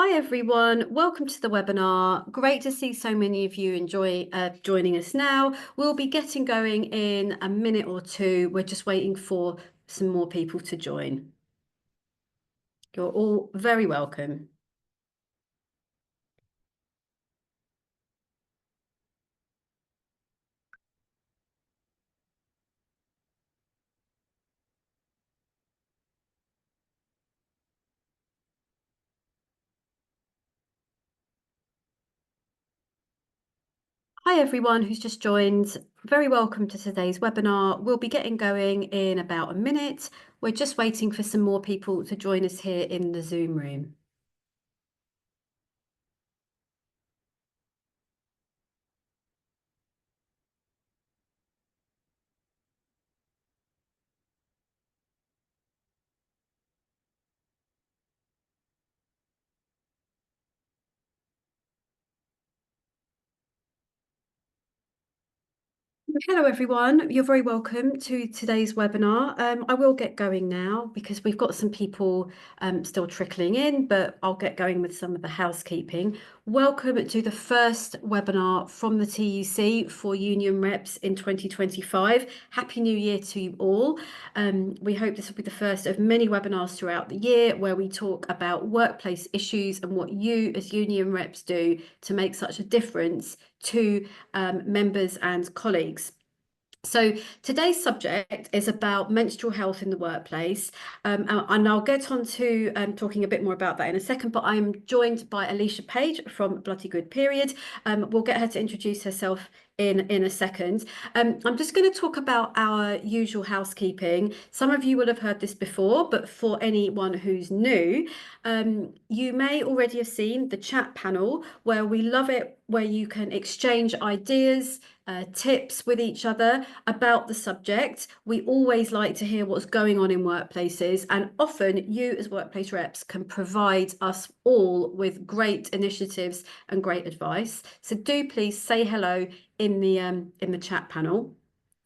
Hi everyone, welcome to the webinar. Great to see so many of you joining us now. We'll be getting going in a minute or two. We're just waiting for some more people to join. You're all very welcome. Hi everyone who's just joined. Very welcome to today's webinar. We'll be getting going in about a minute. We're just waiting for some more people to join us here in the Zoom room. Hello everyone, you're very welcome to today's webinar. I will get going now because we've got some people still trickling in, but I'll get going with some of the housekeeping. Welcome to the first webinar from the TUC for union reps in 2025. Happy New Year to you all. We hope this will be the first of many webinars throughout the year where we talk about workplace issues and what you as union reps do to make such a difference to members and colleagues. So today's subject is about menstrual health in the workplace, and I'll get on to talking a bit more about that in a second, but I'm joined by Alicia Page from Bloody Good Period. We'll get her to introduce herself in a second. I'm just going to talk about our usual housekeeping. Some of you will have heard this before, but for anyone who's new, you may already have seen the chat panel where we love it, where you can exchange ideas, tips with each other about the subject. We always like to hear what's going on in workplaces, and often you as workplace reps can provide us all with great initiatives and great advice. So do please say hello in the chat panel.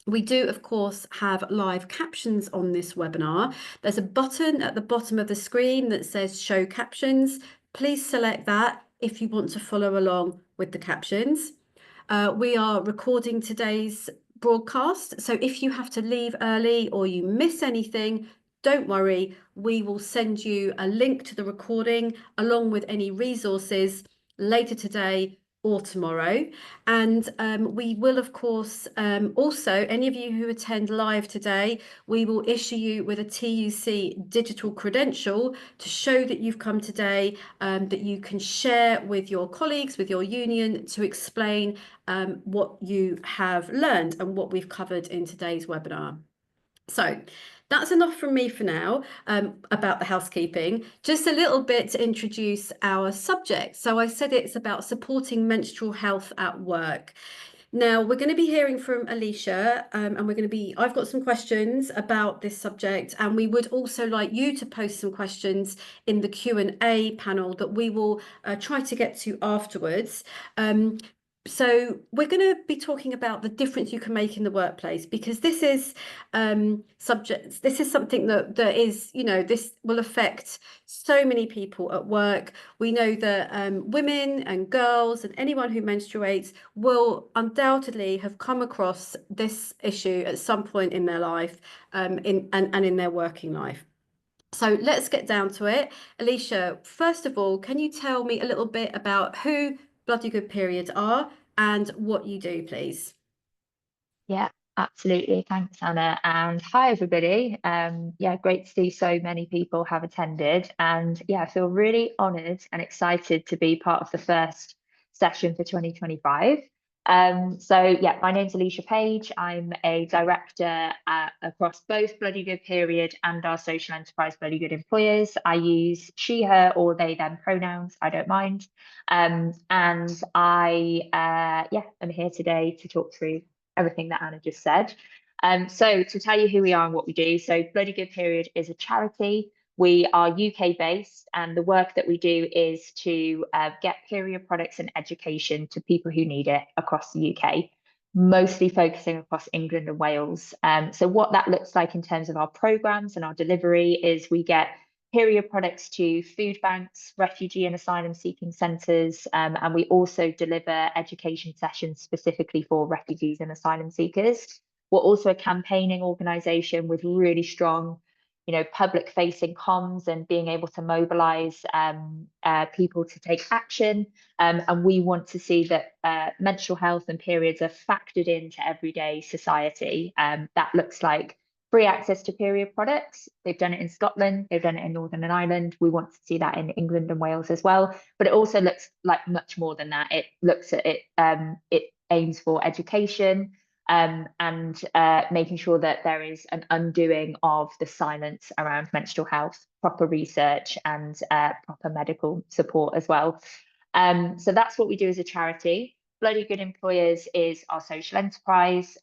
We do, of course, have live captions on this webinar. There's a button at the bottom of the screen that says show captions. Please select that if you want to follow along with the captions. We are recording today's broadcast, so if you have to leave early or you miss anything, don't worry, we will send you a link to the recording along with any resources later today or tomorrow. And we will, of course, also, any of you who attend live today, we will issue you with a TUC digital credential to show that you've come today, that you can share with your colleagues, with your union, to explain what you have learned and what we've covered in today's webinar. So that's enough from me for now about the housekeeping. Just a little bit to introduce our subject. So I said it's about supporting menstrual health at work. Now we're going to be hearing from Alicia, and I've got some questions about this subject, and we would also like you to post some questions in the Q&A panel that we will try to get to afterwards. So we're going to be talking about the difference you can make in the workplace, because this is something that is, this will affect so many people at work. We know that women and girls and anyone who menstruates will undoubtedly have come across this issue at some point in their life, in their working life. So let's get down to it. Alicia, first of all, can you tell me a little bit about who Bloody Good Periods are and what you do, please? Yeah, absolutely. Thanks, Anna. And hi, everybody. Yeah, great to see so many people have attended. And yeah, I feel really honoured and excited to be part of the first session for 2025. So yeah, my name's Alicia Page. I'm a director across both Bloody Good Period and our social enterprise Bloody Good Employers. I use she, her, or they, them pronouns. I don't mind. And I am here today to talk through everything that Anna just said. So to tell you who we are and what we do, so Bloody Good Period is a charity. We are UK based, and the work that we do is to get period products and education to people who need it across the UK, mostly focusing across England and Wales. So what that looks like in terms of our programs and our delivery is we get period products to food banks, refugee and asylum seeking centres, and we also deliver education sessions specifically for refugees and asylum seekers. We're also a campaigning organisation with really strong, public facing comms and being able to mobilise people to take action. And we want to see that menstrual health and periods are factored into everyday society. That looks like free access to period products. They've done it in Scotland, they've done it in Northern Ireland. We want to see that in England and Wales as well. But it also looks like much more than that. It looks at it, it aims for education and making sure that there is an undoing of the silence around menstrual health, proper research and proper medical support as well. So that's what we do as a charity. Bloody Good Employers is our social enterprise.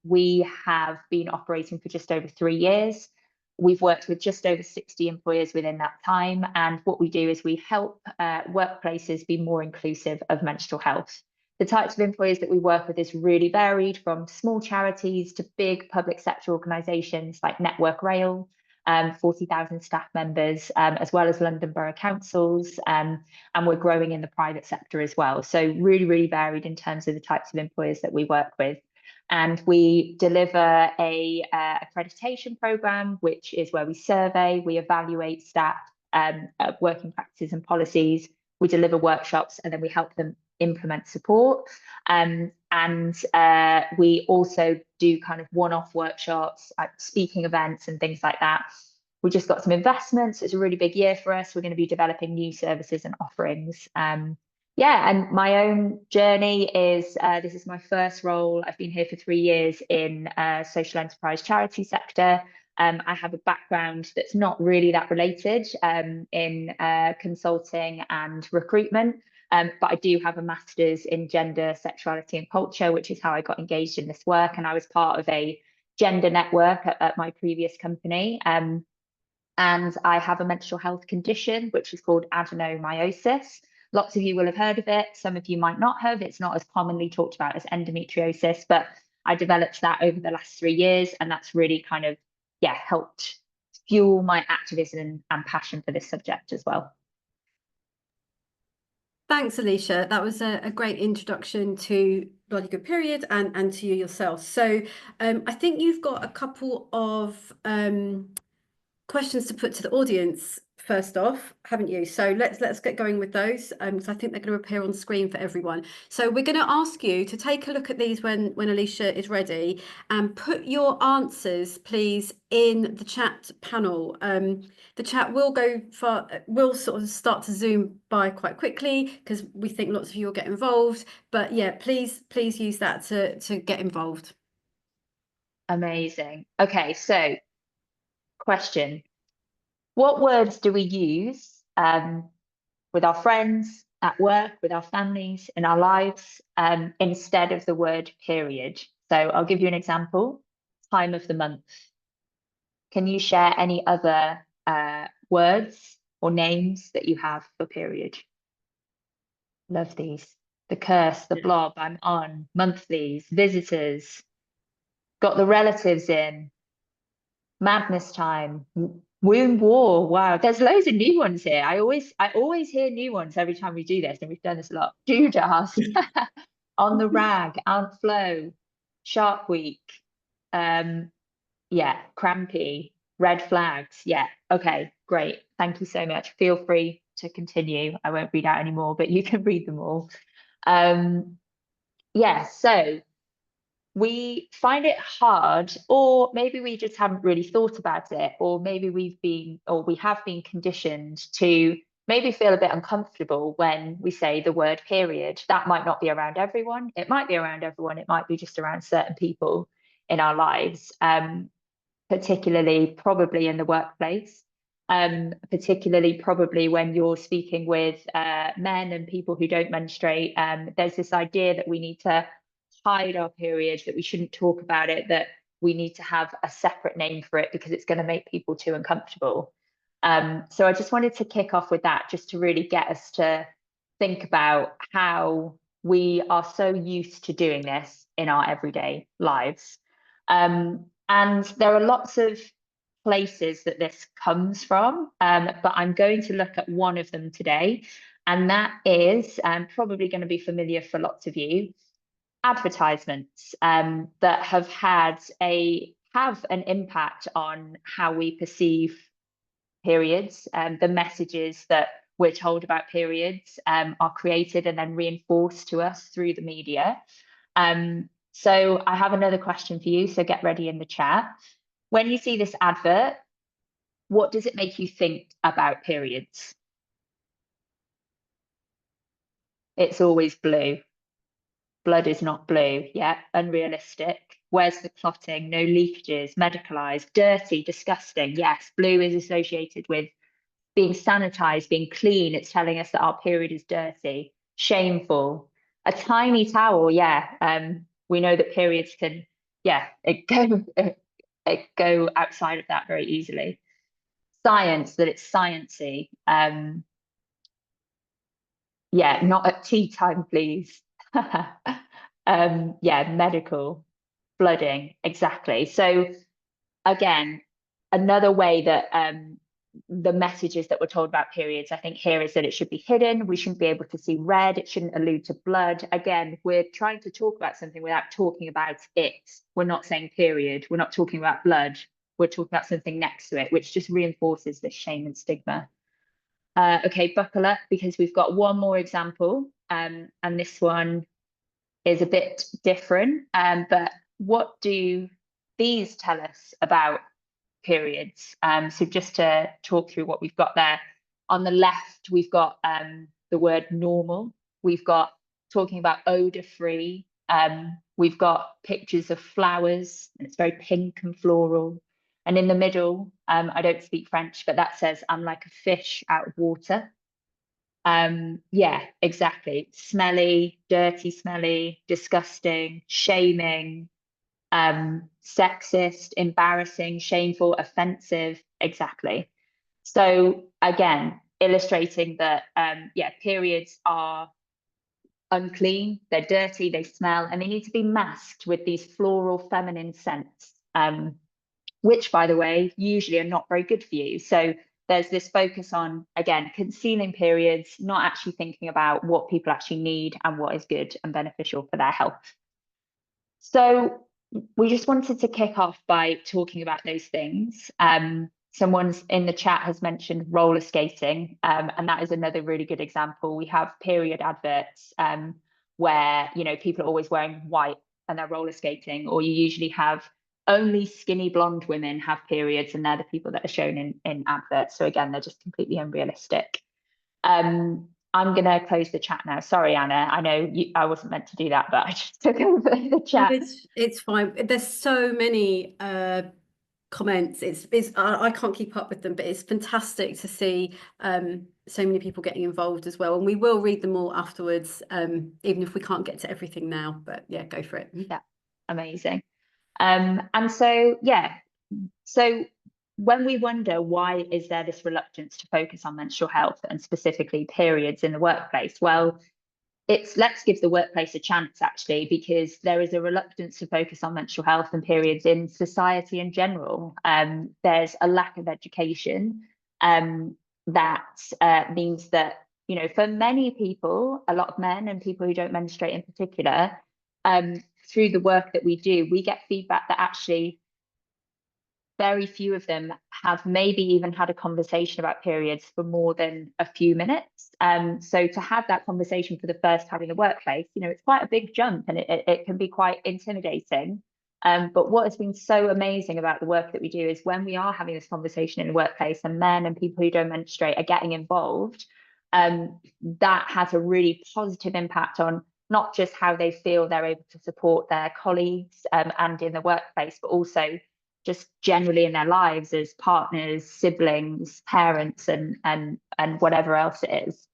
We have been operating for just over 3 years. We've worked with just over 60 employers within that time. And what we do is we help workplaces be more inclusive of menstrual health. The types of employers that we work with is really varied, from small charities to big public sector organisations like Network Rail, 40,000 staff members, as well as London Borough Councils, and we're growing in the private sector as well. So really, really varied in terms of the types of employers that we work with. And we deliver a accreditation programme, which is where we survey, we evaluate staff, working practices and policies, we deliver workshops, and then we help them implement support. And we also do kind of one-off workshops, speaking events and things like that. We just got some investments. It's a really big year for us. We're going to be developing new services and offerings. Yeah, and my own journey is, this is my first role. I've been here for 3 years in social enterprise charity sector. I have a background that's not really that related in consulting and recruitment. But I do have a master's in gender, sexuality and culture, which is how I got engaged in this work. And I was part of a gender network at my previous company. And I have a menstrual health condition, which is called adenomyosis. Lots of you will have heard of it. Some of you might not have. It's not as commonly talked about as endometriosis, but I developed that over the last 3 years. And that's really kind of, helped fuel my activism and passion for this subject as well. Thanks, Alicia. That was a great introduction to Bloody Good Period and to you yourself. So I think you've got a couple of questions to put to the audience first off, haven't you? So let's get going with those, because I think they're going to appear on screen for everyone. So we're going to ask you to take a look at these when Alicia is ready, and put your answers, please, in the chat panel. The chat will will sort of start to zoom by quite quickly because we think lots of you will get involved. But yeah, please use that to get involved. Amazing. Okay, so question. What words do we use with our friends, at work, with our families, in our lives, instead of the word period? So I'll give you an example. Time of the month. Can you share any other words or names that you have for period? Love these. The curse, the blob, I'm on, monthlies, visitors, got the relatives in, madness time, womb war. Wow, there's loads of new ones here. I always hear new ones every time we do this, and we've done this a lot. Judas, on the rag, Aunt Flo, Shark Week, crampy, red flags. Yeah, okay, great. Thank you so much. Feel free to continue. I won't read out any more, but you can read them all. So we find it hard, or maybe we just haven't really thought about it, or maybe we have been conditioned to maybe feel a bit uncomfortable when we say the word period. That might not be around everyone. It might be around everyone. It might be just around certain people in our lives, particularly probably in the workplace, particularly probably when you're speaking with men and people who don't menstruate. There's this idea that we need to hide our periods, that we shouldn't talk about it, that we need to have a separate name for it because it's going to make people too uncomfortable. So I just wanted to kick off with that, just to really get us to think about how we are so used to doing this in our everyday lives. And there are lots of places that this comes from, but I'm going to look at one of them today, and that is probably going to be familiar for lots of you, advertisements that have an impact on how we perceive periods. The messages that we're told about periods are created and then reinforced to us through the media. So I have another question for you, so get ready in the chat. When you see this advert, what does it make you think about periods? It's always blue. Blood is not blue. Yeah, unrealistic. Where's the clotting? No leakages, medicalized, dirty, disgusting. Yes, blue is associated with being sanitized, being clean. It's telling us that our period is dirty, shameful. A tiny towel, yeah. We know that periods can, yeah, it go outside of that very easily. Science, that it's sciencey. Yeah, not at tea time, please. Yeah, medical, flooding, exactly. So again, another way that the messages that we're told about periods, I think here is that it should be hidden. We shouldn't be able to see red. It shouldn't allude to blood. Again, we're trying to talk about something without talking about it. We're not saying period. We're not talking about blood. We're talking about something next to it, which just reinforces this shame and stigma. Okay, buckle up because we've got one more example, and this one is a bit different. But what do these tell us about periods? So just to talk through what we've got there. On the left, we've got the word normal. We've got talking about odor-free. We've got pictures of flowers, and it's very pink and floral. And in the middle, I don't speak French, but that says, I'm like a fish out of water. Yeah, exactly. Smelly, dirty, smelly, disgusting, shaming, sexist, embarrassing, shameful, offensive. Exactly. So again, illustrating that, yeah, periods are unclean, they're dirty, they smell, and they need to be masked with these floral feminine scents, which, by the way, usually are not very good for you. So there's this focus on, again, concealing periods, not actually thinking about what people actually need and what is good and beneficial for their health. So we just wanted to kick off by talking about those things. Someone's in the chat has mentioned roller skating, and that is another really good example. We have period adverts where, you know, people are always wearing white and they're roller skating, or you usually have only skinny blonde women have periods, and they're the people that are shown in adverts. So again, they're just completely unrealistic. I'm going to close the chat now. Sorry, Anna. I know I wasn't meant to do that, but I just took over the chat. No, it's fine. There's so many comments. I can't keep up with them, but it's fantastic to see so many people getting involved as well. And we will read them all afterwards, even if we can't get to everything now. But yeah, go for it. Yeah, amazing. And so, yeah, so when we wonder why is there this reluctance to focus on menstrual health and specifically periods in the workplace, well, let's give the workplace a chance, actually, because there is a reluctance to focus on menstrual health and periods in society in general. There's a lack of education that means that, you know, for many people, a lot of men and people who don't menstruate in particular, through the work that we do, we get feedback that actually very few of them have maybe even had a conversation about periods for more than a few minutes. So to have that conversation for the first time in the workplace, you know, it's quite a big jump, and it can be quite intimidating. But what has been so amazing about the work that we do is when we are having this conversation in the workplace and men and people who don't menstruate are getting involved, that has a really positive impact on not just how they feel they're able to support their colleagues and in the workplace, but also just generally in their lives as partners, siblings, parents, and whatever else it is.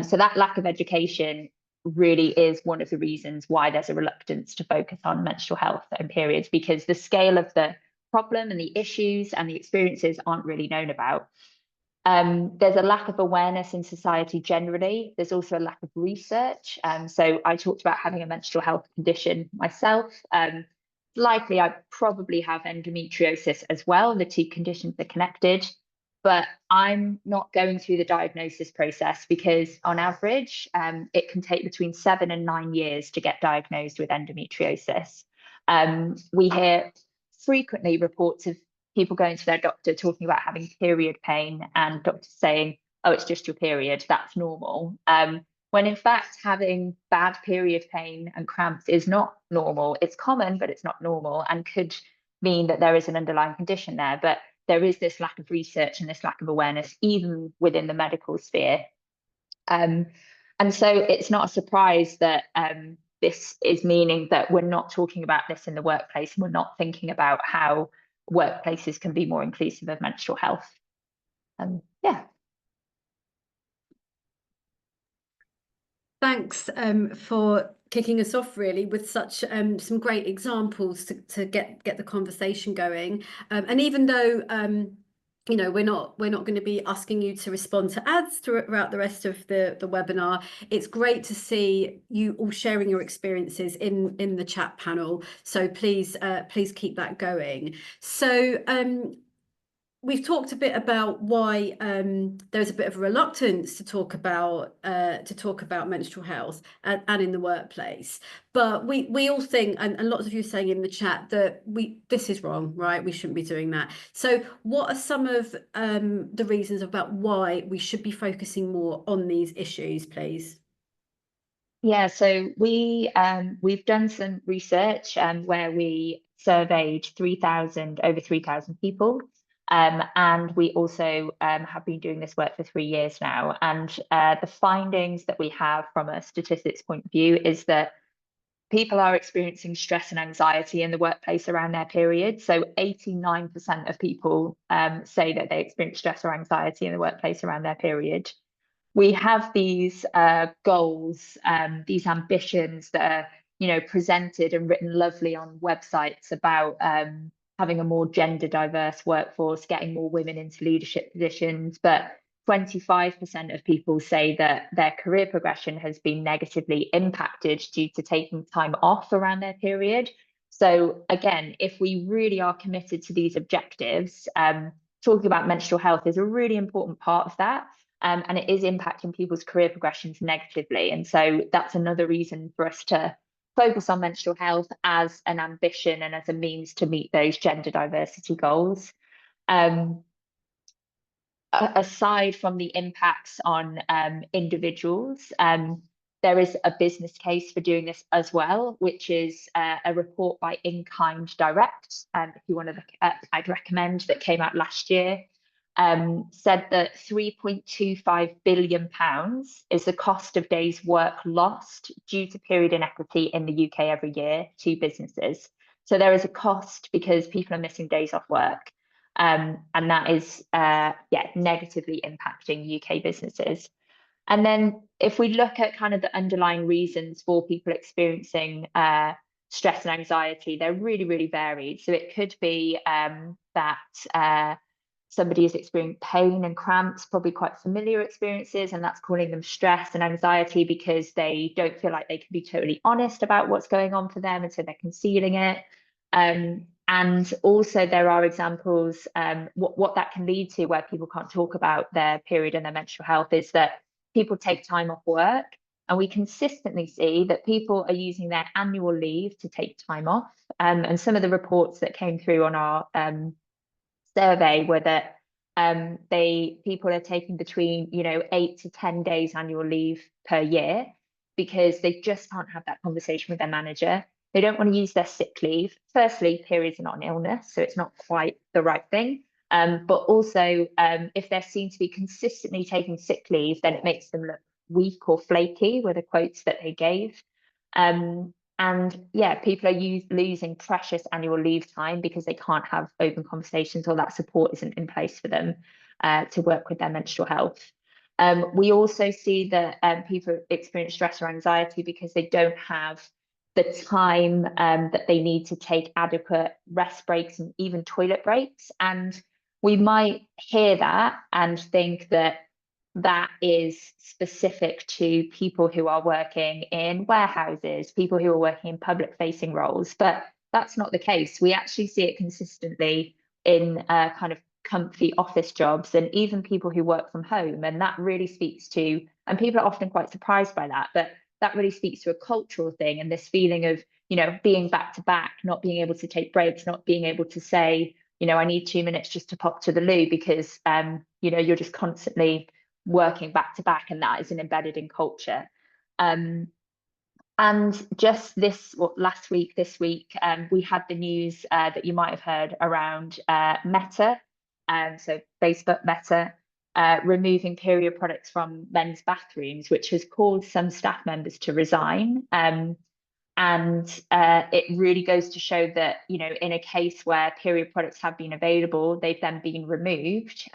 So that lack of education really is one of the reasons why there's a reluctance to focus on menstrual health and periods, because the scale of the problem and the issues and the experiences aren't really known about. There's a lack of awareness in society generally. There's also a lack of research. So I talked about having a menstrual health condition myself. likely I probably have endometriosis as well. The two conditions are connected, but I'm not going through the diagnosis process because on average, it can take between 7 and 9 years to get diagnosed with endometriosis. We hear frequently reports of people going to their doctor talking about having period pain and doctors saying, oh, it's just your period, that's normal. When in fact having bad period pain and cramps is not normal. It's common, but it's not normal and could mean that there is an underlying condition there. But there is this lack of research and this lack of awareness, even within the medical sphere. And so it's not a surprise that this is meaning that we're not talking about this in the workplace. And we're not thinking about how workplaces can be more inclusive of menstrual health. Yeah. Thanks for kicking us off really with such some great examples to get the conversation going. And even though you know we're not going to be asking you to respond to ads throughout the rest of the webinar, it's great to see you all sharing your experiences in the chat panel. So please keep that going. So we've talked a bit about why there's a bit of a reluctance to talk about menstrual health and in the workplace, but we all think, and lots of you are saying in the chat that this is wrong, right? We shouldn't be doing that. So what are some of the reasons about why we should be focusing more on these issues, please? Yeah, so we've done some research where we surveyed over 3,000 people. And we also have been doing this work for 3 years now. And the findings that we have from a statistics point of view is that people are experiencing stress and anxiety in the workplace around their period. So 89% of people say that they experience stress or anxiety in the workplace around their period. We have these goals, these ambitions that are, presented and written lovely on websites about having a more gender diverse workforce, getting more women into leadership positions. But 25% of people say that their career progression has been negatively impacted due to taking time off around their period. So again, if we really are committed to these objectives, talking about menstrual health is a really important part of that. And it is impacting people's career progressions negatively. And so that's another reason for us to focus on menstrual health as an ambition and as a means to meet those gender diversity goals. Aside from the impacts on individuals, there is a business case for doing this as well, which is a report by In Kind Direct. If you want to look at, I'd recommend, that came out last year. Said that £3.25 billion is the cost of days' work lost due to period inequity in the UK every year to businesses. So there is a cost because people are missing days off work. And that is negatively impacting UK businesses. And then if we look at kind of the underlying reasons for people experiencing stress and anxiety, they're really, really varied. So it could be that somebody is experiencing pain and cramps, probably quite familiar experiences, and that's causing them stress and anxiety because they don't feel like they can be totally honest about what's going on for them, and so they're concealing it. And also there are examples, what that can lead to where people can't talk about their period and their menstrual health is that people take time off work. And we consistently see that people are using their annual leave to take time off. And some of the reports that came through on our survey were that people are taking between 8 to 10 days annual leave per year because they just can't have that conversation with their manager. They don't want to use their sick leave. Firstly, periods are not an illness, so it's not quite the right thing. But also, if they're seen to be consistently taking sick leave, then it makes them look weak or flaky, were the quotes that they gave. And yeah, people are losing precious annual leave time because they can't have open conversations or that support isn't in place for them to work with their menstrual health. We also see that people experience stress or anxiety because they don't have the time that they need to take adequate rest breaks and even toilet breaks. And we might hear that and think that that is specific to people who are working in warehouses, people who are working in public facing roles, but that's not the case. We actually see it consistently in kind of comfy office jobs and even people who work from home. And that really speaks to, and people are often quite surprised by that, but that really speaks to a cultural thing and this feeling of, being back to back, not being able to take breaks, not being able to say, I need 2 minutes just to pop to the loo because, you're just constantly working back to back, and that is an embedded in culture. And just last week, this week, we had the news that you might have heard around Meta, so Facebook Meta, removing period products from men's bathrooms, which has caused some staff members to resign. And it really goes to show that, in a case where period products have been available, they've then been removed.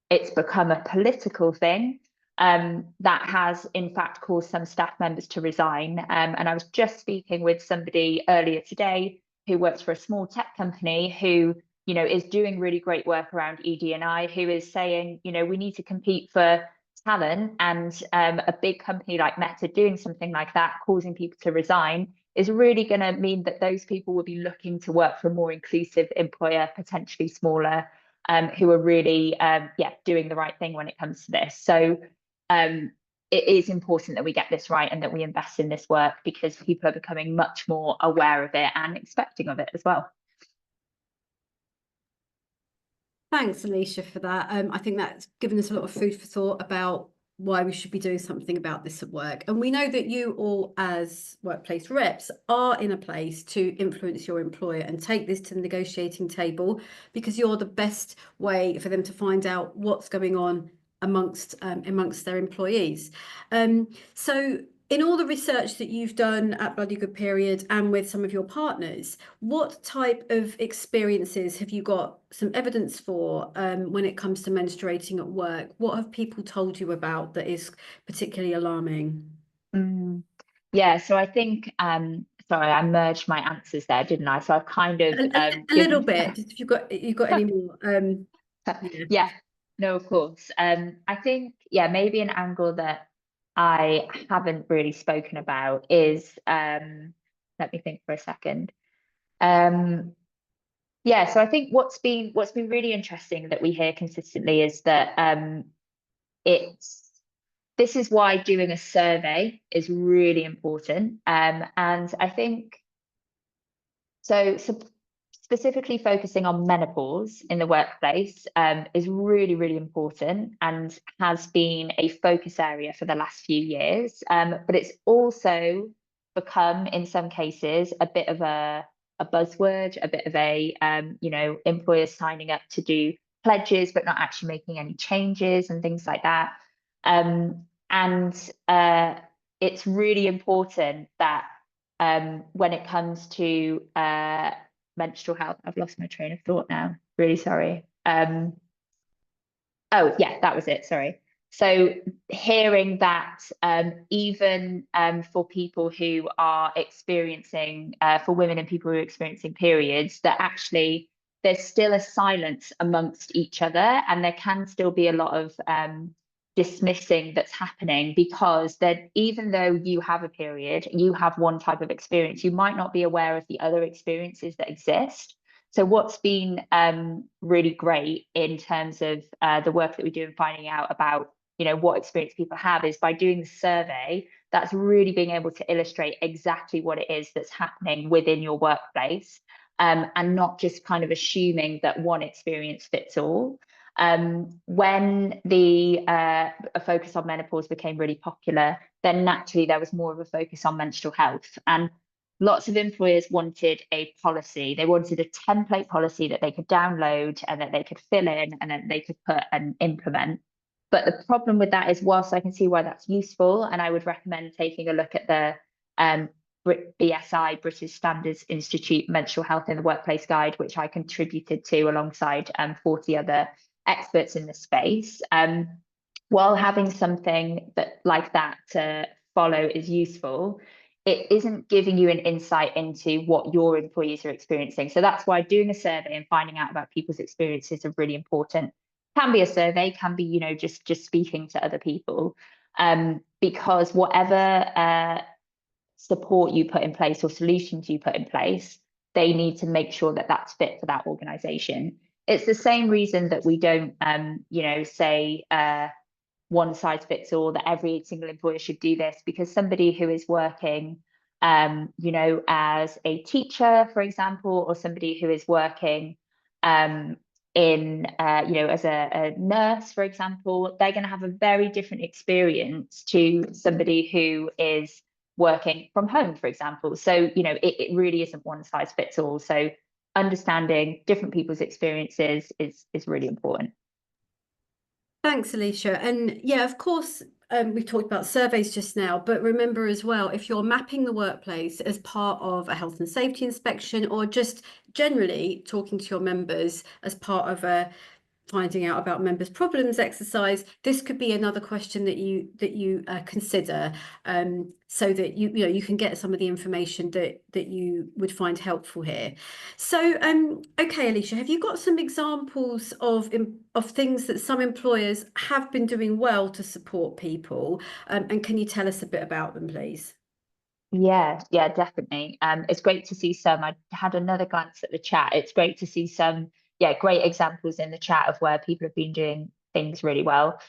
It's become a political thing that has, in fact, caused some staff members to resign. And I was just speaking with somebody earlier today who works for a small tech company who, is doing really great work around ED&I, who is saying, we need to compete for talent, and a big company like Meta doing something like that, causing people to resign, is really going to mean that those people will be looking to work for a more inclusive employer, potentially smaller, who are really, doing the right thing when it comes to this. So it is important that we get this right and that we invest in this work, because people are becoming much more aware of it and expecting of it as well. Thanks, Alicia, for that. I think that's given us a lot of food for thought about why we should be doing something about this at work. And we know that you all, as workplace reps, are in a place to influence your employer and take this to the negotiating table, because you're the best way for them to find out what's going on amongst their employees. So in all the research that you've done at Bloody Good Period and with some of your partners, what type of experiences have you got some evidence for when it comes to menstruating at work? What have people told you about that is particularly alarming? Yeah, so I think, sorry, I merged my answers there, didn't I? So I've kind of A little given, bit, just if you've got any more. Yeah. yeah, no, of course. I think, yeah, maybe an angle that I haven't really spoken about is, let me think for a second. Yeah, so I think what's been really interesting that we hear consistently is that it's this is why doing a survey is really important. And I think so specifically focusing on menopause in the workplace is really, really important and has been a focus area for the last few years. But it's also become, in some cases, a bit of a buzzword, a bit of a, employers signing up to do pledges, but not actually making any changes and things like that. And it's really important that when it comes to menstrual health. I've lost my train of thought now. Really sorry. Oh, yeah, that was it. Sorry. So hearing that even for people who are experiencing, for women and people who are experiencing periods, that actually there's still a silence amongst each other, and there can still be a lot of dismissing that's happening, because that even though you have a period, you have one type of experience, you might not be aware of the other experiences that exist. So what's been really great in terms of the work that we do in finding out about, what experience people have, is by doing the survey, that's really being able to illustrate exactly what it is that's happening within your workplace, and not just kind of assuming that one experience fits all. When a focus on menopause became really popular, then naturally there was more of a focus on menstrual health. And lots of employers wanted a policy. They wanted a template policy that they could download and that they could fill in and then they could put and implement. But the problem with that is, whilst I can see why that's useful, and I would recommend taking a look at the BSI, British Standards Institute Menstrual Health in the Workplace Guide, which I contributed to alongside 40 other experts in the space. While having something like that to follow is useful, it isn't giving you an insight into what your employees are experiencing. So that's why doing a survey and finding out about people's experiences are really important. Can be a survey, can be, just speaking to other people, because whatever support you put in place or solutions you put in place, they need to make sure that that's fit for that organization. It's the same reason that we don't, say one size fits all, that every single employer should do this, because somebody who is working, as a teacher, for example, or somebody who is working as a nurse, for example, they're going to have a very different experience to somebody who is working from home, for example. So, it really isn't one size fits all. So understanding different people's experiences is really important. Thanks, Alicia. And yeah, of course, we've talked about surveys just now, but remember as well, if you're mapping the workplace as part of a health and safety inspection, or just generally talking to your members as part of a finding out about members' problems exercise, this could be another question that you consider, so that you can get some of the information that you would find helpful here. So okay, Alicia, have you got some examples of things that some employers have been doing well to support people, and can you tell us a bit about them, please? Yeah, definitely. It's great to see some. I had another glance at the chat. It's great to see some, great examples in the chat of where people have been doing things really well.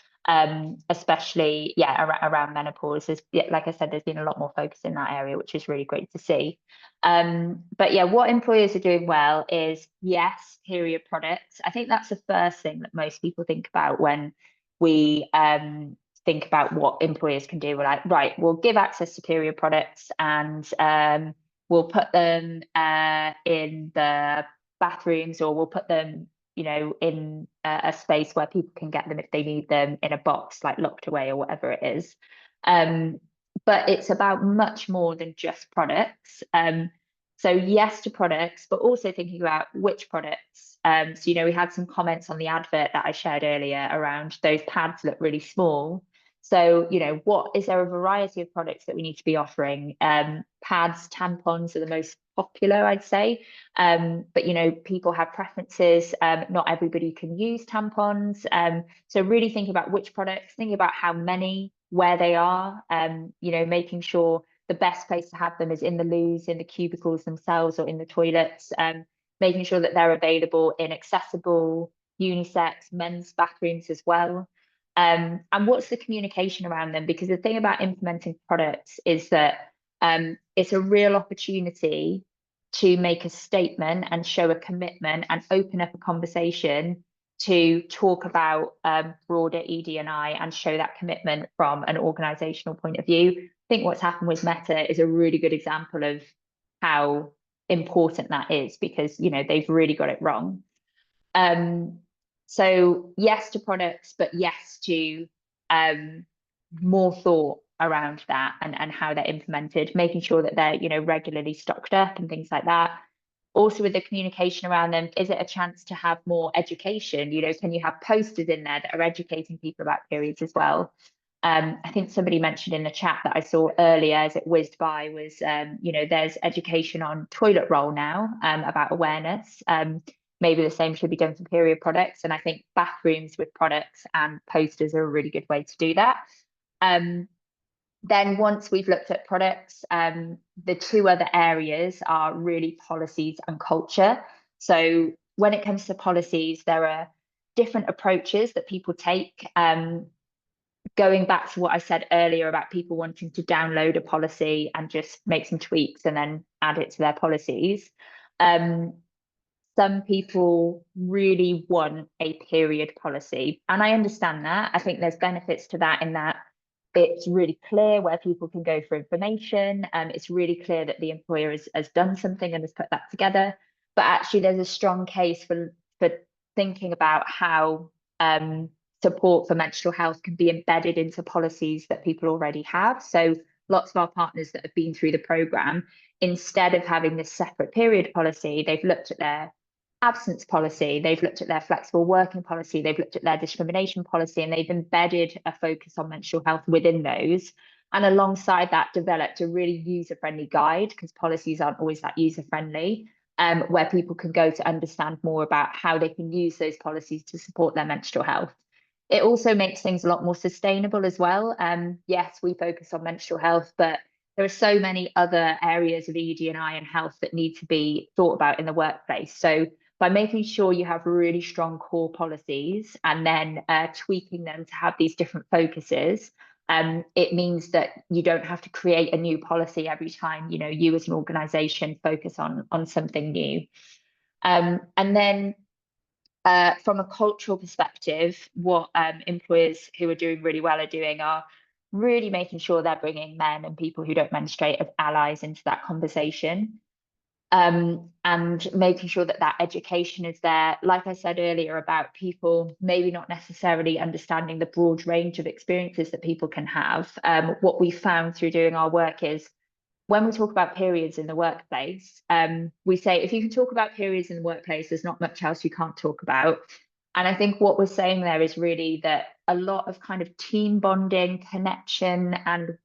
Especially, around menopause. Like I said, there's been a lot more focus in that area, which is really great to see. But yeah, what employers are doing well is, yes, period products. I think that's the first thing that most people think about when we think about what employers can do. We're like, right, we'll give access to period products, and we'll put them in the bathrooms, or we'll put them, in a space where people can get them if they need them, in a box, like locked away or whatever it is. Um, but it's about much more than just products. So yes to products, but also thinking about which products. So, we had some comments on the advert that I shared earlier around those pads look really small. So, what is there a variety of products that we need to be offering? Pads, tampons are the most popular, I'd say. But people have preferences. Not everybody can use tampons. So really think about which products, think about how many, where they are, making sure the best place to have them is in the loos, in the cubicles themselves, or in the toilets, making sure that they're available in accessible unisex men's bathrooms as well. And what's the communication around them? Because the thing about implementing products is that it's a real opportunity to make a statement and show a commitment and open up a conversation to talk about broader ED&I and show that commitment from an organizational point of view. I think what's happened with Meta is a really good example of how important that is, because they've really got it wrong. So yes to products, but yes to more thought around that, and how they're implemented, making sure that they're regularly stocked up and things like that. Also with the communication around them, is it a chance to have more education? Can you have posters in there that are educating people about periods as well? I think somebody mentioned in the chat that I saw earlier as it whizzed by was, there's education on toilet roll now, about awareness. Maybe the same should be done for period products. And I think bathrooms with products and posters are a really good way to do that. Then once we've looked at products, the two other areas are really policies and culture. So when it comes to policies, there are different approaches that people take. Going back to what I said earlier about people wanting to download a policy and just make some tweaks and then add it to their policies. Some people really want a period policy, and I understand that. I think there's benefits to that, in that it's really clear where people can go for information. It's really clear that the employer has done something and has put that together. But actually, there's a strong case for thinking about how support for menstrual health can be embedded into policies that people already have. So lots of our partners that have been through the program, instead of having this separate period policy, they've looked at their absence policy, they've looked at their flexible working policy, they've looked at their discrimination policy, and they've embedded a focus on menstrual health within those. And alongside that, developed a really user-friendly guide, because policies aren't always that user-friendly, where people can go to understand more about how they can use those policies to support their menstrual health. It also makes things a lot more sustainable as well. Yes, we focus on menstrual health, but there are so many other areas of ED&I and health that need to be thought about in the workplace. So by making sure you have really strong core policies and then tweaking them to have these different focuses, it means that you don't have to create a new policy every time, you as an organization focus on something new. And then from a cultural perspective, what employers who are doing really well are doing are really making sure they're bringing men and people who don't menstruate as allies into that conversation. And making sure that that education is there, like I said earlier, about people maybe not necessarily understanding the broad range of experiences that people can have. What we found through doing our work is when we talk about periods in the workplace, we say if you can talk about periods in the workplace, there's not much else you can't talk about. And I think what we're saying there is really that a lot of kind of team bonding, connection, and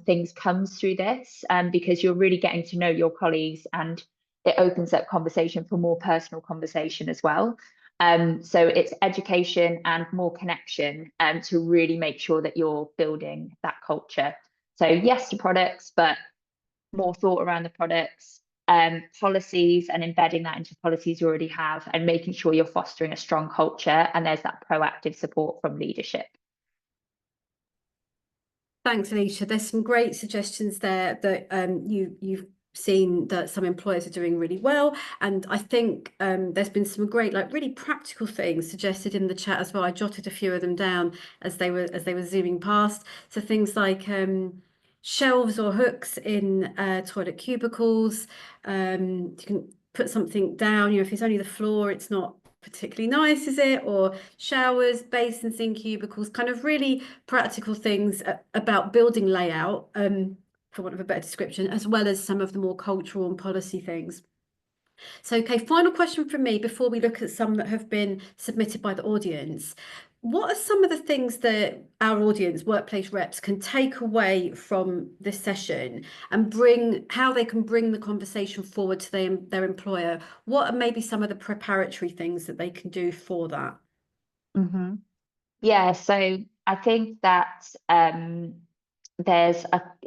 things comes through this, because you're really getting to know your colleagues, and it opens up conversation for more personal conversation as well. So it's education and more connection, to really make sure that you're building that culture. So yes to products, but more thought around the products, policies, and embedding that into policies you already have, and making sure you're fostering a strong culture and there's that proactive support from leadership. Thanks, Alicia. There's some great suggestions there that you've seen that some employers are doing really well, and I think there's been some great, like really practical things suggested in the chat as well. I jotted a few of them down as they were zooming past. So things like shelves or hooks in toilet cubicles. You can put something down. If it's only the floor, it's not particularly nice, is it? Or showers, basins in cubicles, kind of really practical things about building layout, for want of a better description, as well as some of the more cultural and policy things. So, okay, final question from me before we look at some that have been submitted by the audience. What are some of the things that our audience, workplace reps, can take away from this session and how they can bring the conversation forward to their employer? What are maybe some of the preparatory things that they can do for that? Mm-hmm. Yeah, so I think that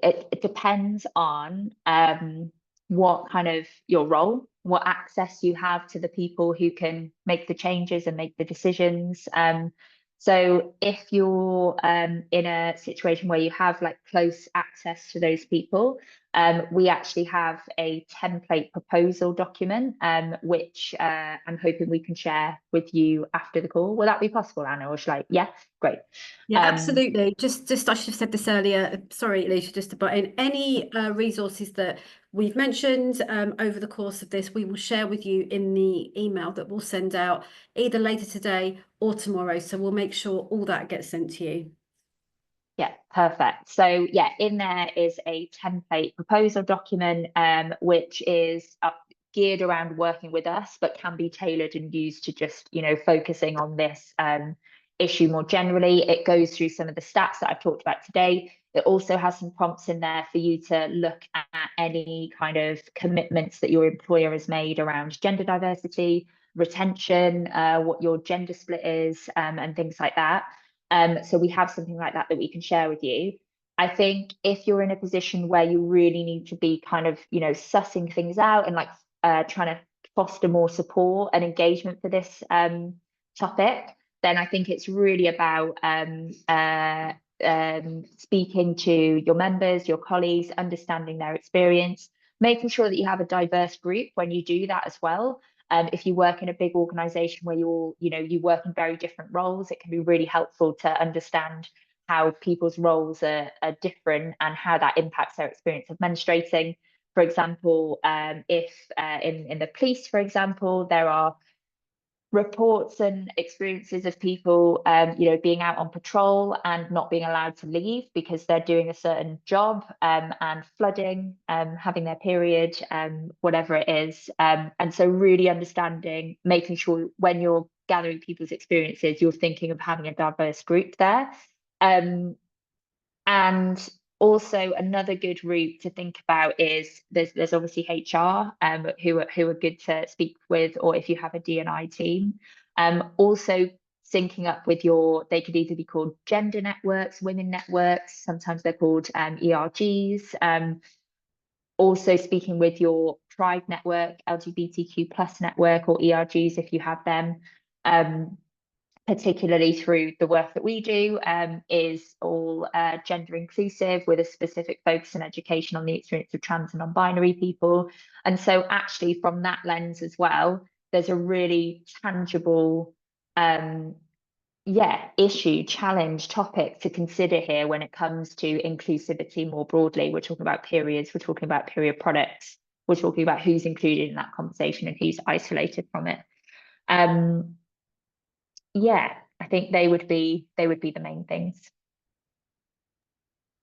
it depends on what kind of your role, what access you have to the people who can make the changes and make the decisions. So if you're in a situation where you have like close access to those people, we actually have a template proposal document, which I'm hoping we can share with you after the call. Will that be possible, Anna? Or should I? Yeah, great. Yeah, Um, absolutely. Just I should have said this earlier. Sorry, Alicia, just to butt in. Any resources that we've mentioned over the course of this, we will share with you in the email that we'll send out either later today or tomorrow. So we'll make sure all that gets sent to you. Yeah, perfect. So yeah, in there is a template proposal document, which is geared around working with us, but can be tailored and used to just, focusing on this issue more generally. It goes through some of the stats that I've talked about today. It also has some prompts in there for you to look at any kind of commitments that your employer has made around gender diversity, retention, what your gender split is, and things like that. So we have something like that we can share with you. I think if you're in a position where you really need to be kind of, sussing things out and like trying to foster more support and engagement for this topic, then I think it's really about speaking to your members, your colleagues, understanding their experience, making sure that you have a diverse group when you do that as well. If you work in a big organization where you work in very different roles, it can be really helpful to understand how people's roles are different and how that impacts their experience of menstruating. For example, if in the police, for example, there are reports and experiences of people being out on patrol and not being allowed to leave because they're doing a certain job, and flooding, having their period, whatever it is, and so really understanding, making sure when you're gathering people's experiences you're thinking of having a diverse group there. And also another good route to think about is there's obviously HR, who are good to speak with, or if you have a D&I team. Also syncing up with they could either be called gender networks, women networks, sometimes they're called ERGs. Also speaking with your Pride network, LGBTQ plus network, or ERGs if you have them, particularly through the work that we do, is all gender inclusive with a specific focus and education on the experience of trans and non-binary people. And so actually from that lens as well, there's a really tangible issue, challenge, topic to consider here when it comes to inclusivity more broadly. We're talking about periods, we're talking about period products, we're talking about who's included in that conversation and who's isolated from it. Um, yeah, I think they would be the main things.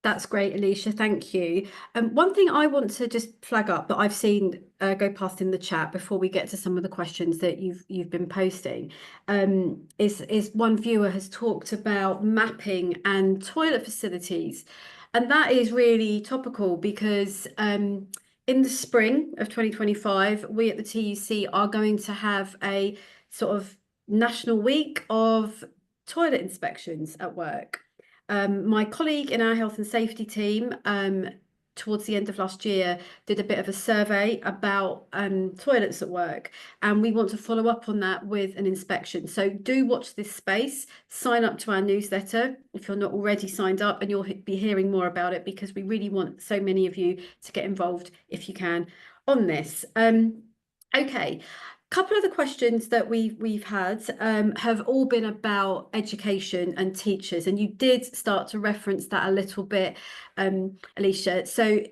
That's great, Alicia. Thank you. One thing I want to just flag up that I've seen go past in the chat before we get to some of the questions that you've been posting, is one viewer has talked about mapping and toilet facilities, and that is really topical because in the spring of 2025, we at the TUC are going to have a sort of national week of toilet inspections at work. My colleague in our health and safety team, towards the end of last year, did a bit of a survey about toilets at work, and we want to follow up on that with an inspection. So do watch this space, sign up to our newsletter if you're not already signed up, and you'll be hearing more about it because we really want so many of you to get involved if you can on this. Okay. Couple of the questions that we've had have all been about education and teachers, and you did start to reference that a little bit, Alicia. So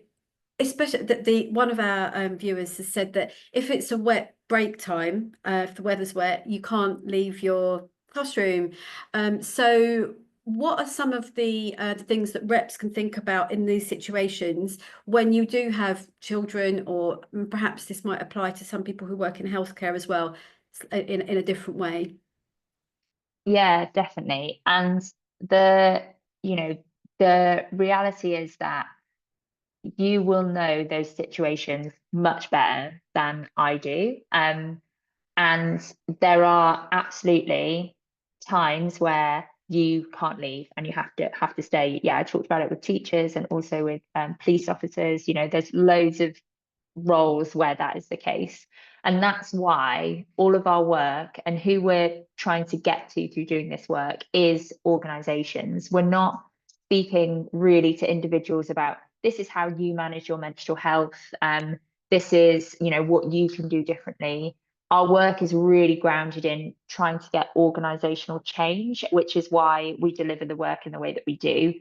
especially that the one of our viewers has said that if it's a wet break time, if the weather's wet, you can't leave your classroom. So what are some of the things that reps can think about in these situations when you do have children, or perhaps this might apply to some people who work in healthcare as well, in a different way? Yeah, definitely. And the, you know, the reality is that you will know those situations much better than I do. And there are absolutely times where you can't leave and you have to stay. Yeah, I talked about it with teachers and also with police officers. There's loads of roles where that is the case. And that's why all of our work and who we're trying to get to through doing this work is organizations. We're not speaking really to individuals about this is how you manage your menstrual health. This is, what you can do differently. Our work is really grounded in trying to get organizational change, which is why we deliver the work in the way that we do.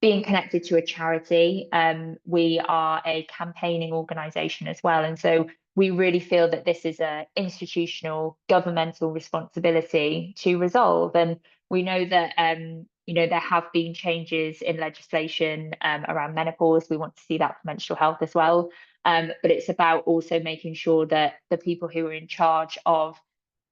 Being connected to a charity, we are a campaigning organisation as well. And so we really feel that this is an institutional governmental responsibility to resolve. And we know that, there have been changes in legislation around menopause. We want to see that for menstrual health as well. But it's about also making sure that the people who are in charge of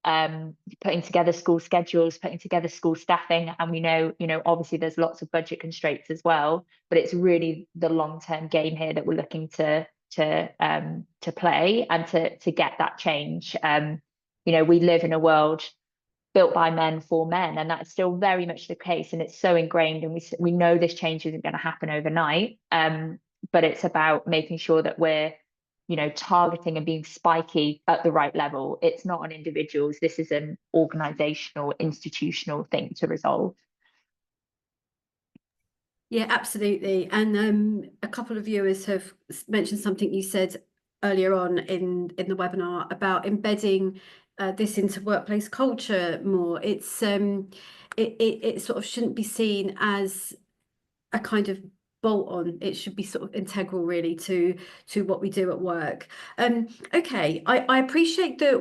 putting together school schedules, putting together school staffing. And we know, obviously there's lots of budget constraints as well, but it's really the long-term game here that we're looking to play and to get that change. We live in a world built by men for men, and that's still very much the case. And it's so ingrained, and we know this change isn't going to happen overnight. But it's about making sure that we're targeting and being spiky at the right level. It's not on individuals. This is an organizational, institutional thing to resolve. Yeah, absolutely. And a couple of viewers have mentioned something you said earlier on in the webinar about embedding this into workplace culture more. It sort of shouldn't be seen as a kind of bolt on. It should be sort of integral really to what we do at work. Okay, I appreciate that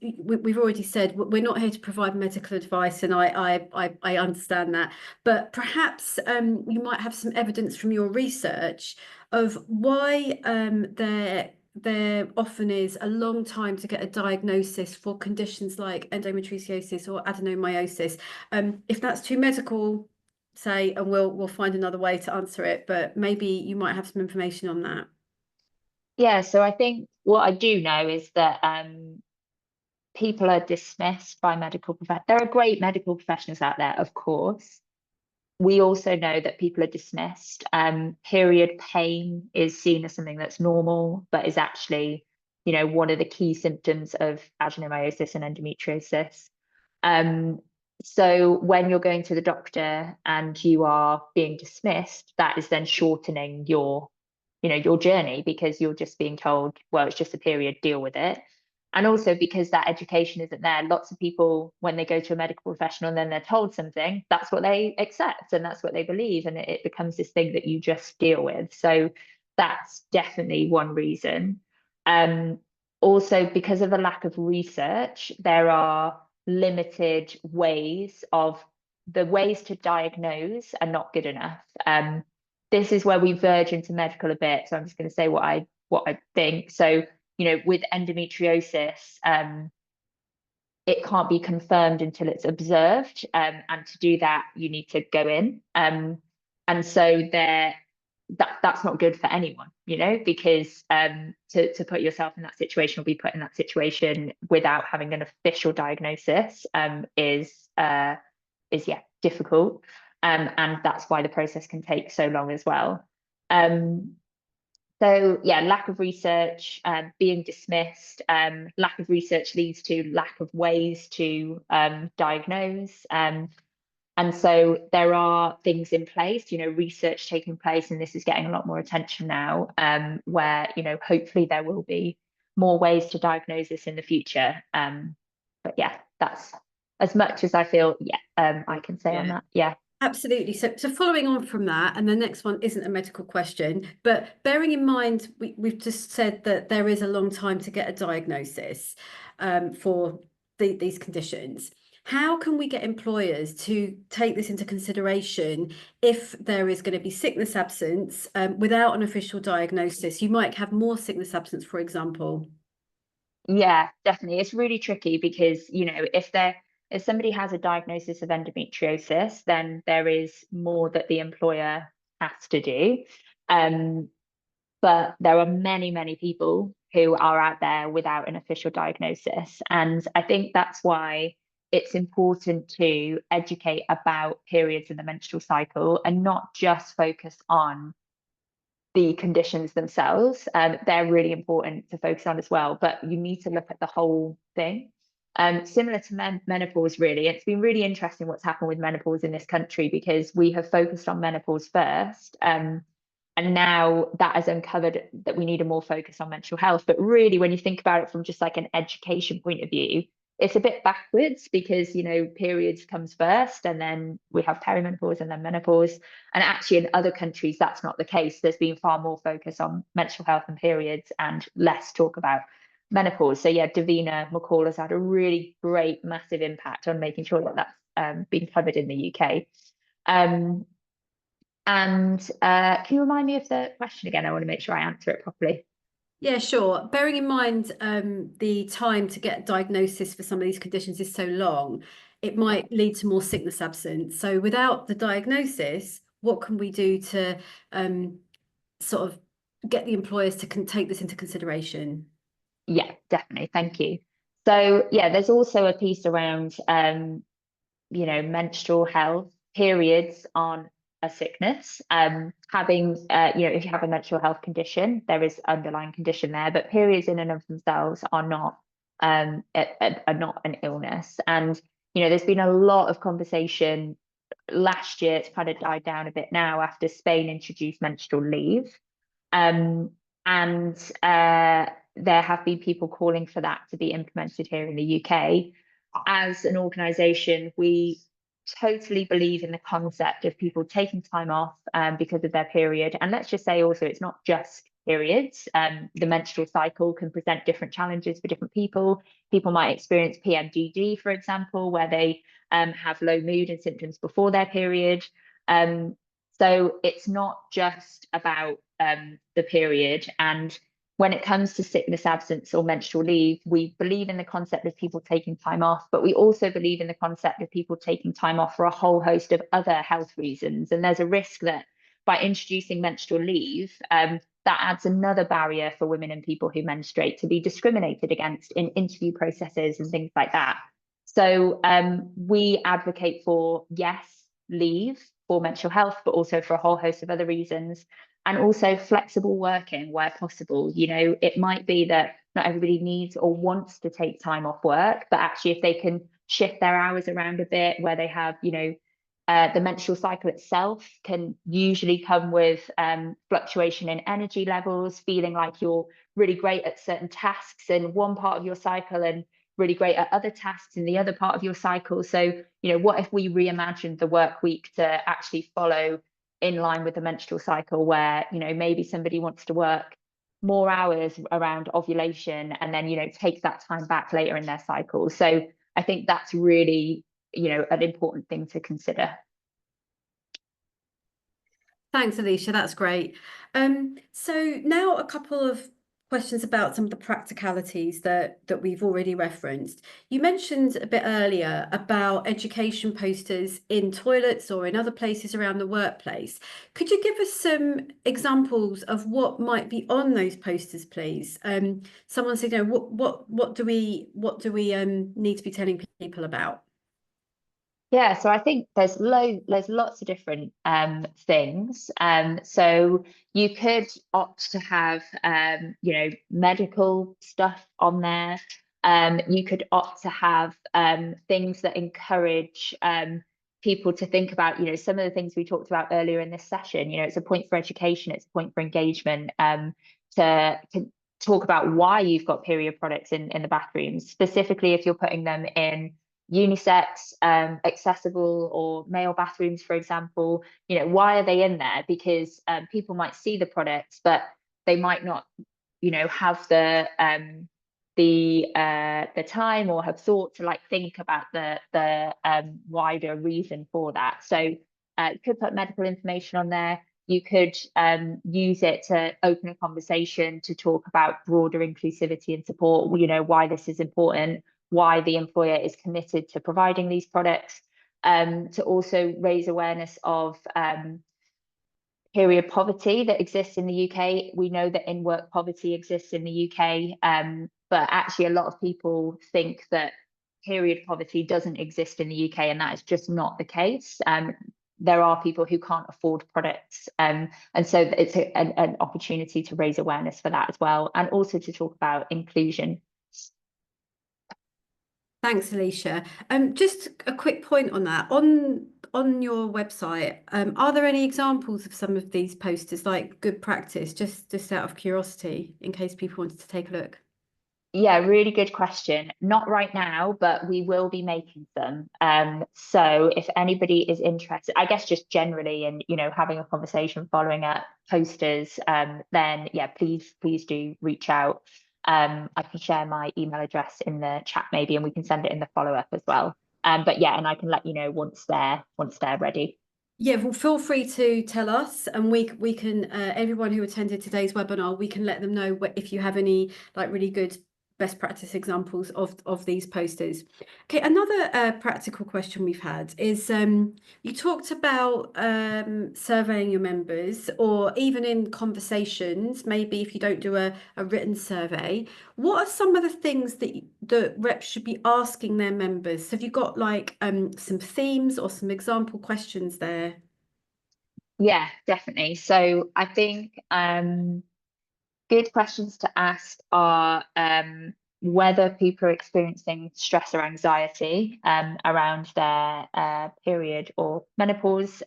we've already said we're not here to provide medical advice, and I understand that, but perhaps you might have some evidence from your research of why there often is a long time to get a diagnosis for conditions like endometriosis or adenomyosis. If that's too medical, say, and we'll find another way to answer it, but maybe you might have some information on that. Yeah, so I think what I do know is that people are dismissed by medical professionals. There are great medical professionals out there, of course. we also know that people are dismissed. Period pain is seen as something that's normal, but is actually, one of the key symptoms of adenomyosis and endometriosis. Um, so when you're going to the doctor and you are being dismissed, that is then shortening your journey, because you're just being told, well, it's just a period, deal with it. And also because that education isn't there, lots of people, when they go to a medical professional and then they're told something, that's what they accept and that's what they believe. And it becomes this thing that you just deal with. So that's definitely one reason. Um, Also, because of the lack of research, there are limited ways of the ways to diagnose are not good enough. This is where we verge into medical a bit. So I'm just going to say what I think. So, with endometriosis, it can't be confirmed until it's observed. And to do that, you need to go in. And so that's not good for anyone, because to put yourself in that situation or be put in that situation without having an official diagnosis is difficult. And that's why the process can take so long as well. So yeah, lack of research, being dismissed, lack of research leads to lack of ways to diagnose. And so there are things in place, research taking place, and this is getting a lot more attention now, where, hopefully there will be more ways to diagnose this in the future. But yeah, that's as much as I feel, I can say on Yeah. that. Yeah. Absolutely. So following on from that, and the next one isn't a medical question, but bearing in mind, we've just said that there is a long time to get a diagnosis for these conditions. How can we get employers to take this into consideration if there is going to be sickness absence without an official diagnosis? You might have more sickness absence, for example. Yeah, definitely. It's really tricky because, if somebody has a diagnosis of endometriosis, then there is more that the employer has to do. Um, but there are many, many people who are out there without an official diagnosis. And I think that's why it's important to educate about periods in the menstrual cycle and not just focus on the conditions themselves. They're really important to focus on as well, but you need to look at the whole thing. Similar to menopause, really. It's been really interesting what's happened with menopause in this country, because we have focused on menopause first. And now that has uncovered that we need a more focus on mental health. But really, when you think about it from just like an education point of view, it's a bit backwards, because periods comes first and then we have perimenopause and then menopause. And actually in other countries that's not the case. There's been far more focus on menstrual health and periods and less talk about menopause. So yeah, Davina McCall has had a really great massive impact on making sure that that's been covered in the UK. um and can you remind me of the question again? I want to make sure I answer it properly. Yeah, sure. Bearing in mind the time to get diagnosis for some of these conditions is so long, it might lead to more sickness absence. So without the diagnosis, what can we do to sort of get the employers to take this into consideration? Yeah, definitely, thank you. So yeah, there's also a piece around menstrual health. Periods on a sickness. Having, if you have a menstrual health condition, there is underlying condition there, but periods in and of themselves are not are not an illness. And there's been a lot of conversation last year. It's kind of died down a bit now after Spain introduced menstrual leave. Um, and there have been people calling for that to be implemented here in the UK. As an organisation, we totally believe in the concept of people taking time off because of their period. And let's just say also, it's not just periods. The menstrual cycle can present different challenges for different people. People might experience PMDD, for example, where they have low mood and symptoms before their period. So it's not just about the period. And when it comes to sickness absence or menstrual leave, we believe in the concept of people taking time off, but we also believe in the concept of people taking time off for a whole host of other health reasons. And there's a risk that by introducing menstrual leave, that adds another barrier for women and people who menstruate to be discriminated against in interview processes and things like that. So we advocate for, yes, leave for mental health, but also for a whole host of other reasons. And also flexible working where possible. It might be that not everybody needs or wants to take time off work, but actually if they can shift their hours around a bit where they have, the menstrual cycle itself can usually come with fluctuation in energy levels, feeling like you're really great at certain tasks in one part of your cycle and really great at other tasks in the other part of your cycle. So, what if we reimagined the work week to actually follow in line with the menstrual cycle where, maybe somebody wants to work more hours around ovulation and then, take that time back later in their cycle. So I think that's really, an important thing to consider. Thanks, Alicia. That's great. So now a couple of questions about some of the practicalities that we've already referenced. You mentioned a bit earlier about education posters in toilets or in other places around the workplace. Could you give us some examples of what might be on those posters, please? Someone said, what do we need to be telling people about? Yeah, so I think there's lots of different things. So you could opt to have medical stuff on there. You could opt to have things that encourage people to think about, some of the things we talked about earlier in this session. It's a point for education, it's a point for engagement, to talk about why you've got period products in the bathrooms, specifically if you're putting them in unisex, accessible or male bathrooms, for example. Why are they in there? Because people might see the products, but they might not, have the time or have thought to think about the wider reason for that. So you could put medical information on there. You could use it to open a conversation to talk about broader inclusivity and support, why this is important, why the employer is committed to providing these products, to also raise awareness of period poverty that exists in the UK. We know that in-work poverty exists in the UK, but actually a lot of people think that period poverty doesn't exist in the UK, and that is just not the case. There are people who can't afford products, and so it's an opportunity to raise awareness for that as well, and also to talk about inclusion. Thanks, Alicia. Just a quick point on that. On your website, are there any examples of some of these posters, like good practice, just out of curiosity, in case people wanted to take a look? Yeah, really good question. Not right now, but we will be making them. So if anybody is interested, I guess just generally in, having a conversation following up posters, then yeah, please do reach out. I can share my email address in the chat maybe, and we can send it in the follow-up as well. But yeah, and I can let you know once they're ready. Yeah, well, feel free to tell us, and we can everyone who attended today's webinar, we can let them know if you have any really good best practice examples of these posters. Okay, another practical question we've had is you talked about surveying your members, or even in conversations, maybe if you don't do a written survey, what are some of the things that the reps should be asking their members? Have you got some themes or some example questions there? Yeah, definitely. So I think good questions to ask are whether people are experiencing stress or anxiety around their period or menopause,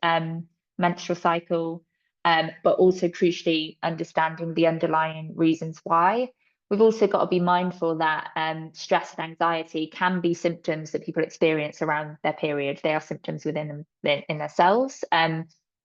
menstrual cycle, but also crucially understanding the underlying reasons why. We've also got to be mindful that stress and anxiety can be symptoms that people experience around their period. They are symptoms within them, in themselves,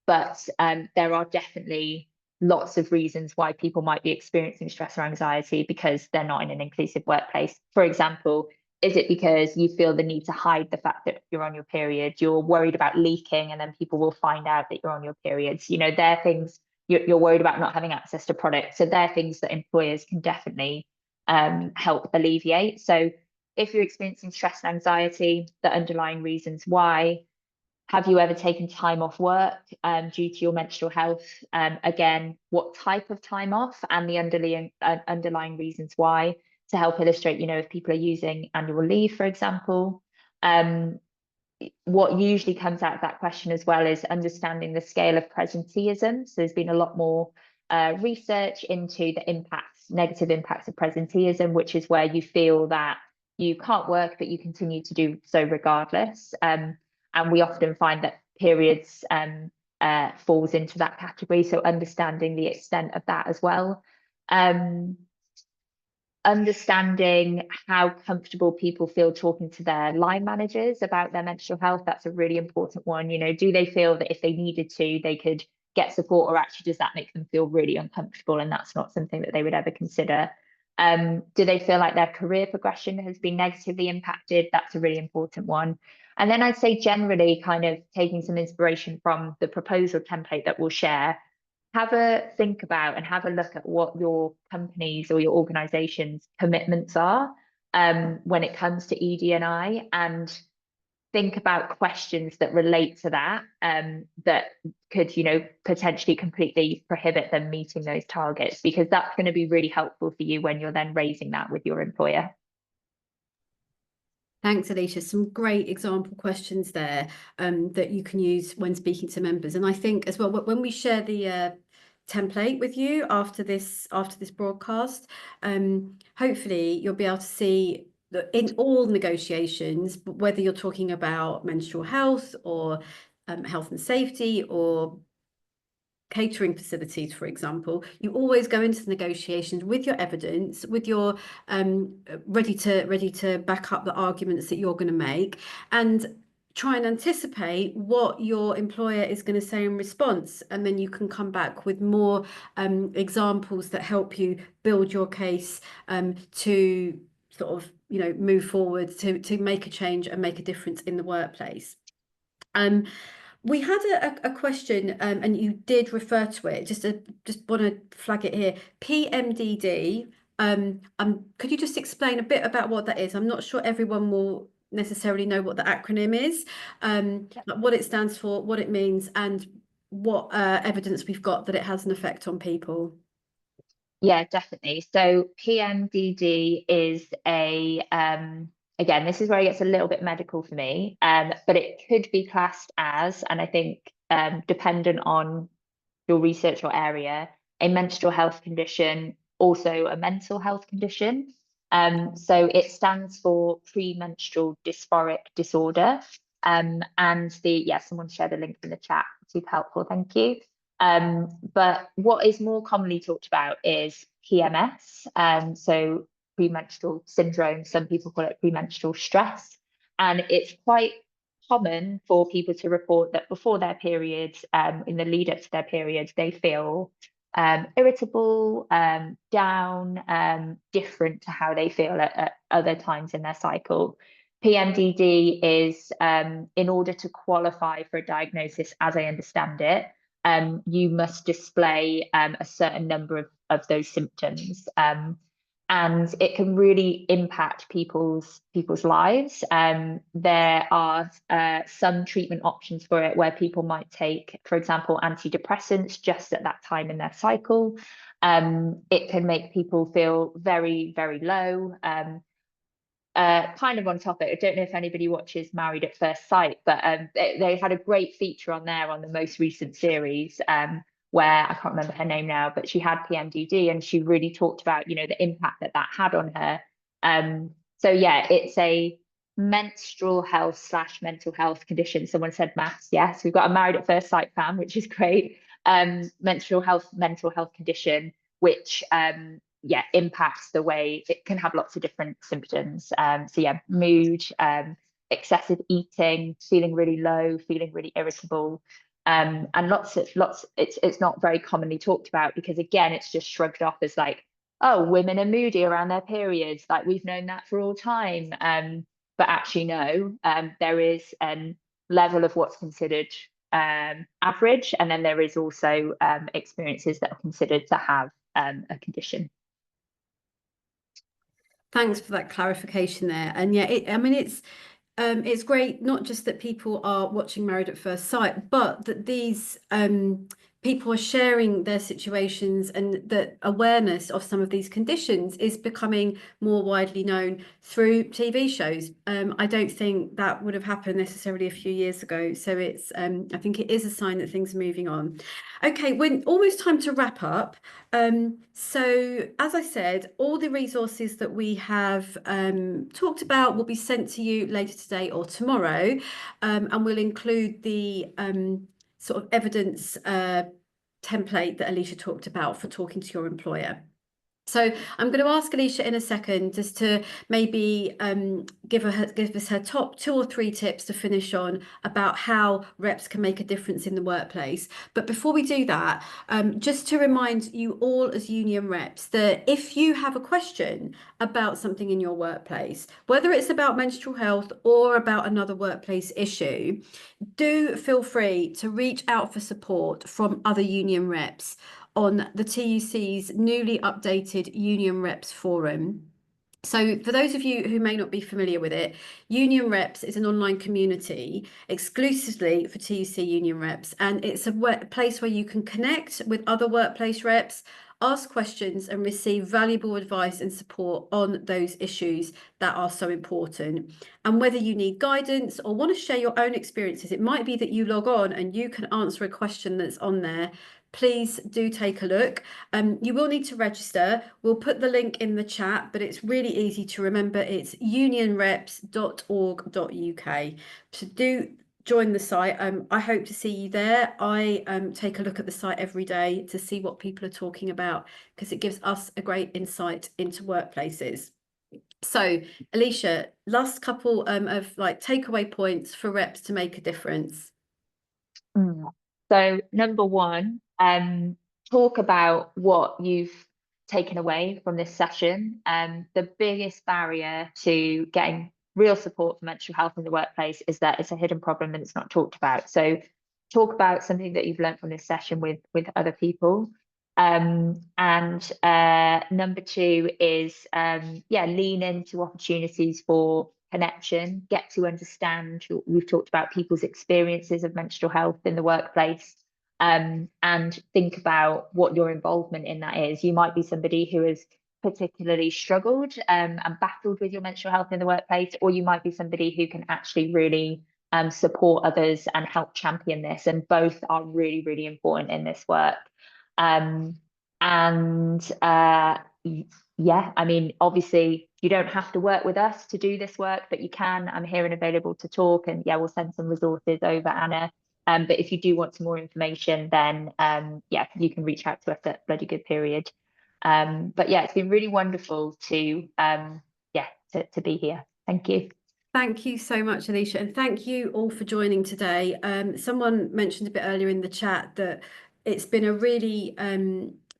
but there are definitely lots of reasons why people might be experiencing stress or anxiety because they're not in an inclusive workplace. For example, is it because you feel the need to hide the fact that you're on your period? You're worried about leaking and then people will find out that you're on your periods. They're things you're worried about not having access to products. So they're things that employers can definitely help alleviate. So if you're experiencing stress and anxiety, the underlying reasons why, have you ever taken time off work due to your menstrual health? Again, what type of time off and the underlying reasons why, to help illustrate, if people are using annual leave, for example. what usually comes out of that question as well is understanding the scale of presenteeism. So there's been a lot more research into the impacts, negative impacts of presenteeism, which is where you feel that you can't work, but you continue to do so regardless. And we often find that periods falls into that category. So understanding the extent of that as well. Understanding how comfortable people feel talking to their line managers about their menstrual health. That's a really important one. You know, do they feel that if they needed to, they could get support, or actually does that make them feel really uncomfortable and that's not something that they would ever consider? Do they feel like their career progression has been negatively impacted? That's a really important one. And then I'd say generally kind of taking some inspiration from the proposal template that we'll share, have a think about and have a look at what your company's or your organization's commitments are when it comes to ED&I, and think about questions that relate to that that could, you know, potentially completely prohibit them meeting those targets, because that's going to be really helpful for you when you're then raising that with your employer. Thanks, Alicia. Some great example questions there that you can use when speaking to members. And I think as well, when we share the template with you after this broadcast, hopefully you'll be able to see that in all negotiations, whether you're talking about menstrual health or health and safety or catering facilities, for example, you always go into the negotiations with your evidence, with your ready to back up the arguments that you're going to make, and try and anticipate what your employer is going to say in response, and then you can come back with more examples that help you build your case to sort of, you know, move forward to make a change and make a difference in the workplace. We had a question, and you did refer to it. Just want to flag it here. PMDD. Could you just explain a bit about what that is? I'm not sure everyone will necessarily know what the acronym is, like what it stands for, what it means, and what evidence we've got that it has an effect on people. Yeah, definitely. So PMDD is a again, this is where it gets a little bit medical for me, but it could be classed as, and I think dependent on your research or area, a menstrual health condition, also a mental health condition. So it stands for premenstrual dysphoric disorder. And someone shared a link in the chat, super helpful, thank you. But what is more commonly talked about is PMS, so premenstrual syndrome. Some people call it premenstrual stress, and it's quite common for people to report that before their periods, in the lead up to their periods, they feel irritable, down, different to how they feel at other times in their cycle. PMDD is, in order to qualify for a diagnosis, as I understand it, you must display a certain number of those symptoms. And it can really impact people's lives. There are some treatment options for it where people might take, for example, antidepressants just at that time in their cycle. It can make people feel very, very low. Kind of on topic, I don't know if anybody watches Married at First Sight, but they had a great feature on there on the most recent series, where I can't remember her name now, but she had PMDD and she really talked about, you know, the impact that had on her. So yeah, it's a menstrual health / mental health condition. Someone said maths. Yes, we've got a Married at First Sight fan, which is great. Mental health condition, which impacts the way it can have lots of different symptoms. So yeah, mood, excessive eating, feeling really low, feeling really irritable. And lots it's not very commonly talked about because again, it's just shrugged off as like, oh, women are moody around their periods, like we've known that for all time. But actually no, there is a level of what's considered average, and then there is also experiences that are considered to have a condition. Thanks for that clarification there. And yeah, it's great not just that people are watching Married at First Sight, but that these people are sharing their situations, and that awareness of some of these conditions is becoming more widely known through TV shows. I don't think that would have happened necessarily a few years ago. So it's I think it is a sign that things are moving on. Okay, we're almost time to wrap up. So as I said, all the resources that we have talked about will be sent to you later today or tomorrow, and we'll include the sort of evidence template that Alicia talked about for talking to your employer. So I'm going to ask Alicia in a second just to maybe give us her top 2 or 3 tips to finish on about how reps can make a difference in the workplace. But before we do that, just to remind you all as union reps that if you have a question about something in your workplace, whether it's about menstrual health or about another workplace issue, do feel free to reach out for support from other union reps on the TUC's newly updated Union Reps Forum. So for those of you who may not be familiar with it, Union Reps is an online community exclusively for TUC Union Reps, and it's a place where you can connect with other workplace reps, ask questions and receive valuable advice and support on those issues that are so important. And whether you need guidance or want to share your own experiences, it might be that you log on and you can answer a question that's on there. Please do take a look. You will need to register. We'll put the link in the chat, but it's really easy to remember. It's unionreps.org.uk. So do join the site. I hope to see you there. I take a look at the site every day to see what people are talking about, because it gives us a great insight into workplaces. So, Alicia, last couple of like takeaway points for reps to make a difference. So number one, talk about what you've taken away from this session. The biggest barrier to getting real support for mental health in the workplace is that it's a hidden problem and it's not talked about. So talk about something that you've learned from this session with other people. And number two is lean into opportunities for connection, get to understand. We've talked about people's experiences of menstrual health in the workplace, and think about what your involvement in that is. You might be somebody who has particularly struggled and battled with your menstrual health in the workplace, or you might be somebody who can actually really support others and help champion this. And both are really, really important in this work. Um, and yeah, I mean, obviously, you don't have to work with us to do this work, but you can. I'm here and available to talk, and yeah, we'll send some resources over, Anna. But if you do want some more information, then yeah, you can reach out to us at Bloody Good Period. But yeah, it's been really wonderful to to be here. Thank you. Thank you so much, Alicia, and thank you all for joining today. Someone mentioned a bit earlier in the chat that it's been a really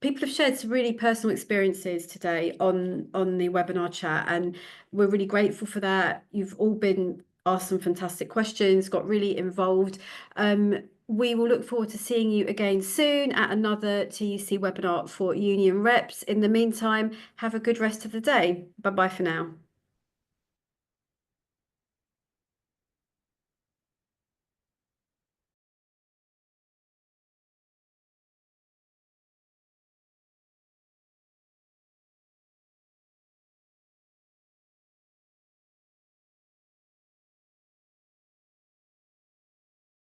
people have shared some really personal experiences today on the webinar chat, and we're really grateful for that. You've all been asked some fantastic questions, got really involved. We will look forward to seeing you again soon at another TUC webinar for union reps. In the meantime, have a good rest of the day. Bye bye for now.